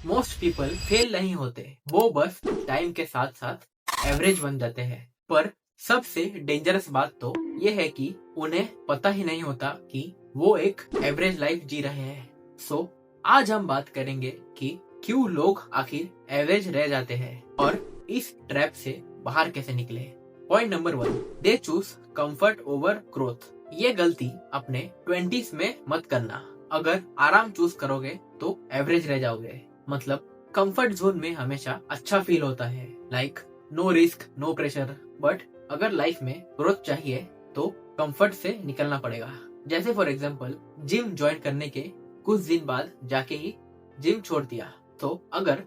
Most people fail नहीं होते, वो बस टाइम के साथ साथ एवरेज बन जाते हैं। पर सबसे डेंजरस बात तो ये है कि उन्हें पता ही नहीं होता कि वो एक एवरेज लाइफ जी रहे हैं। सो आज हम बात करेंगे कि क्यों लोग आखिर एवरेज रह जाते हैं और इस ट्रैप से बाहर कैसे निकले। Point number 1, they choose comfort over growth. ये गलती अपने 20s में मत करना। अगर आराम चूज करोगे तो एवरेज रह जाओगे। मतलब कंफर्ट जोन में हमेशा अच्छा फील होता है, like no risk no pressure. But अगर लाइफ में ग्रोथ चाहिए तो कंफर्ट से निकलना पड़ेगा। जैसे फॉर एग्जांपल जिम ज्वाइन करने के कुछ दिन बाद जाके ही जिम छोड़ दिया। तो अगर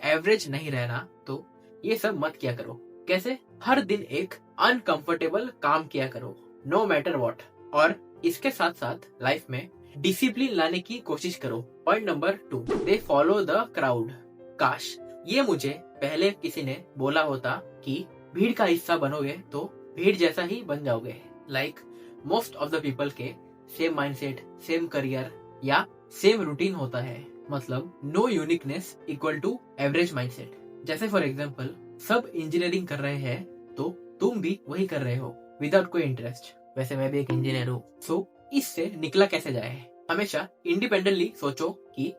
एवरेज नहीं रहना तो ये सब मत किया करो। कैसे? हर दिन एक अनकंफर्टेबल काम किया करो, नो मैटर व्हाट। और इसके साथ साथ लाइफ में डिसिप्लिन लाने की कोशिश करो। Point number 2, they follow the crowd. काश ये मुझे पहले किसी ने बोला होता कि भीड़ का हिस्सा बनोगे तो भीड़ जैसा ही बन जाओगे। Like most of the people के सेम माइंडसेट, सेम करियर या सेम रूटीन होता है। मतलब no uniqueness equal to average mindset. जैसे फॉर एग्जांपल सब इंजीनियरिंग कर रहे हैं तो तुम भी वही कर रहे हो विदाउट कोई इंटरेस्ट। वैसे मैं भी एक इंजीनियर हूँ। सो इससे निकला कैसे जाए? हमेशा इंडिपेंडेंटली सोचो कि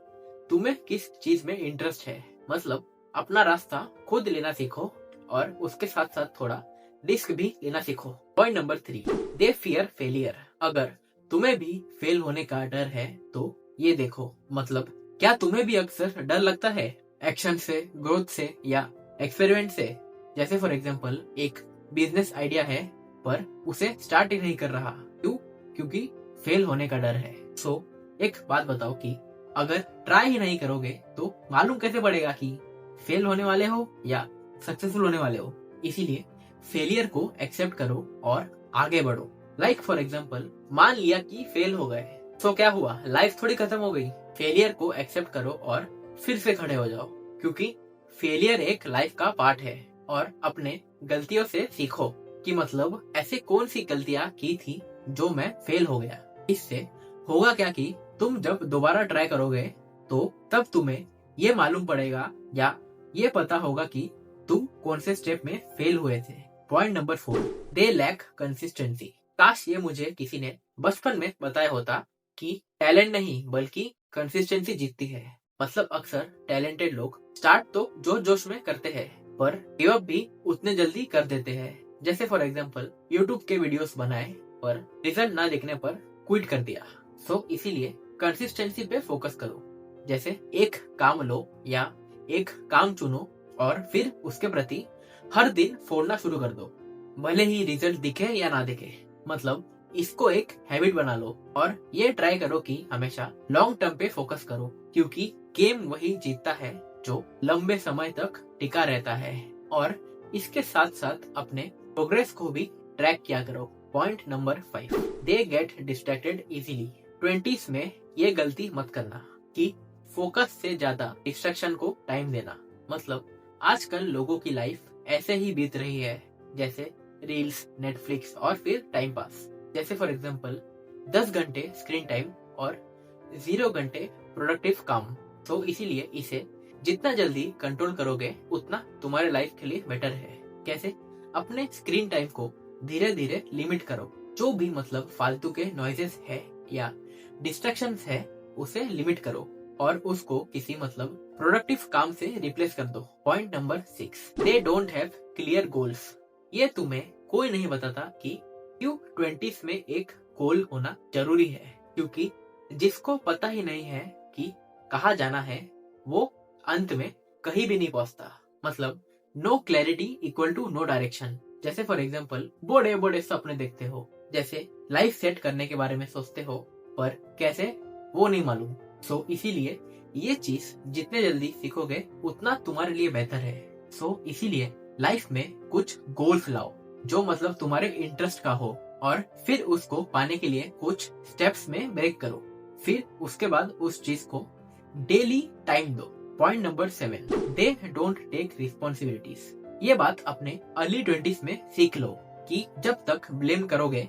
तुम्हें किस चीज में इंटरेस्ट है। मतलब अपना रास्ता खुद लेना सीखो और उसके साथ साथ थोड़ा रिस्क भी लेना सीखो। पॉइंट नंबर 3, दे फियर फेलियर। अगर तुम्हें भी फेल होने का डर है तो ये देखो, मतलब क्या तुम्हें भी अक्सर डर लगता है एक्शन से, ग्रोथ से या एक्सपेरिमेंट से? जैसे फॉर एग्जांपल एक बिजनेस आइडिया है पर उसे स्टार्ट ही नहीं कर रहा। क्यों? क्योंकि फेल होने का डर है। सो एक बात बताओ कि अगर ट्राई ही नहीं करोगे तो मालूम कैसे पड़ेगा कि फेल होने वाले हो या सक्सेसफुल होने वाले हो? इसीलिए फेलियर को एक्सेप्ट करो और आगे बढ़ो। लाइक फॉर एग्जांपल मान लिया कि फेल हो गए, तो क्या हुआ? लाइफ थोड़ी खत्म हो गई। फेलियर को एक्सेप्ट करो और फिर से खड़े हो जाओ, क्योंकि फेलियर एक लाइफ का पार्ट है। और अपने गलतियों से सीखो कि मतलब ऐसे कौन सी गलतियां की थी जो मैं फेल हो गया। इससे होगा क्या कि तुम जब दोबारा ट्राई करोगे तो तब तुम्हें ये मालूम पड़ेगा या ये पता होगा कि तुम कौन से स्टेप में फेल हुए थे। Point number 4, they lack consistency. काश ये मुझे किसी ने बचपन में बताया होता कि टैलेंट नहीं बल्कि कंसिस्टेंसी जीतती है। मतलब अक्सर टैलेंटेड लोग स्टार्ट तो जोश जोश में करते हैं पर गिव अप भी उतने जल्दी कर देते हैं। जैसे फॉर एग्जांपल यूट्यूब के वीडियोस बनाए पर रिजल्ट ना दिखने पर क्विट कर दिया। सो इसीलिए कंसिस्टेंसी पे फोकस करो। जैसे एक काम लो या एक काम चुनो और फिर उसके प्रति हर दिन फोड़ना शुरू कर दो, भले ही रिजल्ट दिखे या ना दिखे। मतलब इसको एक हैबिट बना लो और ये ट्राई करो कि हमेशा लॉन्ग टर्म पे फोकस करो, क्योंकि गेम वही जीतता है जो लंबे समय तक टिका रहता है। और इसके साथ साथ अपने प्रोग्रेस को भी ट्रैक किया करो। Point number 5, they get distracted easily. 20s में ये गलती मत करना कि फोकस से ज्यादा डिस्ट्रैक्शन को टाइम देना। मतलब आजकल लोगों की लाइफ ऐसे ही बीत रही है जैसे रील्स, नेटफ्लिक्स और फिर टाइम पास। जैसे फॉर एग्जांपल 10 घंटे स्क्रीन टाइम और 0 घंटे प्रोडक्टिव काम। तो इसीलिए इसे जितना जल्दी कंट्रोल करोगे उतना तुम्हारे लाइफ के लिए बेटर है। कैसे? अपने स्क्रीन टाइम को धीरे धीरे लिमिट करो। जो भी मतलब फालतू के नॉइजेस है या डिस्ट्रैक्शंस है उसे लिमिट करो और उसको किसी मतलब प्रोडक्टिव काम से रिप्लेस कर दो। Point number 6, they don't have clear goals. ये तुम्हें कोई नहीं बताता कि क्यों 20s में एक गोल होना जरूरी है, क्योंकि जिसको पता ही नहीं है कि कहाँ जाना है वो अंत में कहीं भी नहीं पहुंचता। मतलब no clarity equal to no direction. जैसे फॉर एग्जांपल बड़े बड़े सपने देखते हो, जैसे लाइफ सेट करने के बारे में सोचते हो पर कैसे वो नहीं मालूम। सो इसीलिए ये चीज जितने जल्दी सीखोगे उतना तुम्हारे लिए बेहतर है। सो इसीलिए लाइफ में कुछ गोल्स लाओ जो मतलब तुम्हारे इंटरेस्ट का हो और फिर उसको पाने के लिए कुछ स्टेप्स में ब्रेक करो। फिर उसके बाद उस चीज को डेली टाइम दो। Point number 7, they don't take responsibilities. ये बात अपने अर्ली 20s में सीख लो कि जब तक ब्लेम करोगे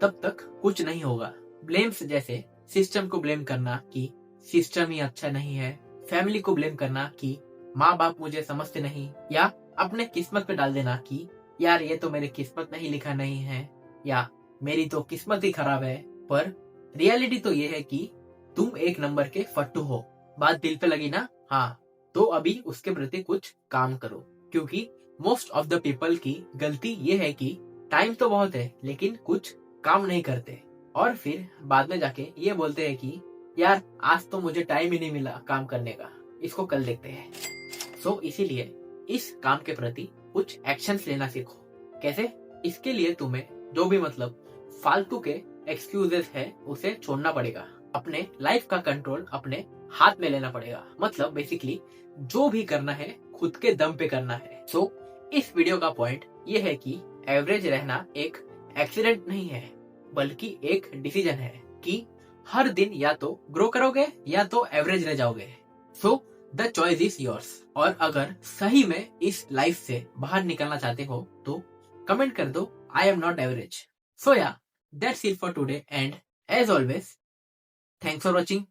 तब तक कुछ नहीं होगा। ब्लेम्स जैसे सिस्टम को ब्लेम करना कि सिस्टम ही अच्छा नहीं है, फैमिली को ब्लेम करना कि माँ बाप मुझे समझते नहीं, या अपने किस्मत पे डाल देना कि यार ये तो मेरी किस्मत नहीं लिखा नहीं है, या मेरी तो किस्मत ही खराब है। पर रियलिटी तो ये है कि तुम एक नंबर के फट्टू हो। बात दिल पे लगी ना? हाँ, तो अभी उसके प्रति कुछ काम करो, क्योंकि मोस्ट ऑफ द पीपल की गलती ये है कि टाइम तो बहुत है लेकिन कुछ काम नहीं करते, और फिर बाद में जाके ये बोलते हैं कि यार आज तो मुझे टाइम ही नहीं मिला काम करने का, इसको कल देखते हैं। सो इसीलिए इस काम के प्रति कुछ एक्शंस लेना सीखो। कैसे? इसके लिए तुम्हें जो भी मतलब फालतू के एक्सक्यूजेस है उसे छोड़ना पड़ेगा। अपने लाइफ का कंट्रोल अपने हाथ में लेना पड़ेगा। मतलब बेसिकली जो भी करना है खुद के दम पे करना है। सो इस वीडियो का पॉइंट ये है कि एवरेज रहना एक एक्सीडेंट नहीं है, बल्कि एक डिसीजन है कि हर दिन या तो ग्रो करोगे या तो एवरेज रह जाओगे। So the choice is yours. और अगर सही में इस लाइफ से बाहर निकलना चाहते हो तो कमेंट कर दो I am not average. So yeah that's it for today, and as always thanks for watching.